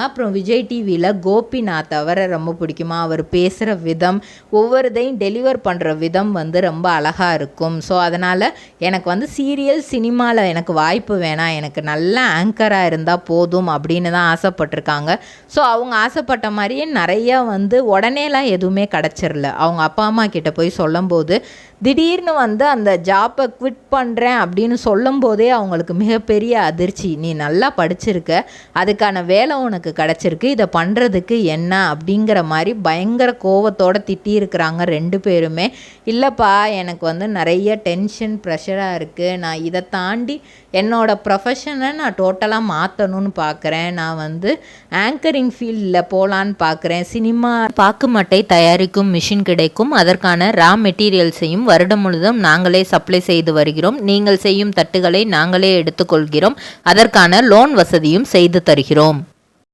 அப்புறம் விஜய் டிவியில் கோபிநாத் அவரை ரொம்ப பிடிக்குமா, அவர் பேசுகிற விதம், ஒவ்வொருதையும் டெலிவர் பண்ணுற விதம் வந்து ரொம்ப அழகாக இருக்கும். ஸோ அதனால் எனக்கு வந்து சீரியல் சினிமாவில் எனக்கு வாய்ப்பு வேணாம், எனக்கு நல்ல ஆங்கராக இருந்தால் போதும் அப்படின்னு தான் ஆசைப்பட்டிருக்காங்க. ஸோ அவங்க ஆசைப்பட்ட மாதிரியே நிறையா வந்து உடனேலாம் எதுவுமே கிடச்சிரல. அவங்க அப்பா அம்மா கிட்ட போய் சொல்லும்போது திடீர்னு வந்து அந்த ஜாப்பை குவிட் பண்ணுறேன் அப்படின்னு சொல்லும்போதே அவங்களுக்கு மிகப்பெரிய அதிர்ச்சி. நீ நல்லா படிச்சிருக்க, அதுக்கான வேலை உனக்கு கிடச்சிருக்கு, இதை பண்ணுறதுக்கு என்ன அப்படிங்கிற மாதிரி பயங்கர கோவத்தோடு திட்டியிருக்கிறாங்க 2 பேருமே. இல்லைப்பா, எனக்கு வந்து நிறைய டென்ஷன் ப்ரெஷராக இருக்குது, நான் இதை தாண்டி என்னோடய ப்ரொஃபஷனை நான் டோட்டலாக மாற்றணும்னு பார்க்குறேன், நான் வந்து ஆங்கரிங் ஃபீல்டில் போகலான்னு பார்க்குறேன், சினிமா பாக்குமட்டை தயாரிக்கும் மிஷின் கிடைக்கும், அதற்கான ரா மெட்டீரியல்ஸையும் வருடம் முழுதும் நாங்களே சப்ளை செய்து வருகிறோம், நீங்கள் செய்யும் தட்டுகளை நாங்களே எடுத்துக்கொள்கிறோம், அதற்கான லோன் வசதியும் செய்து தருகிறோம்.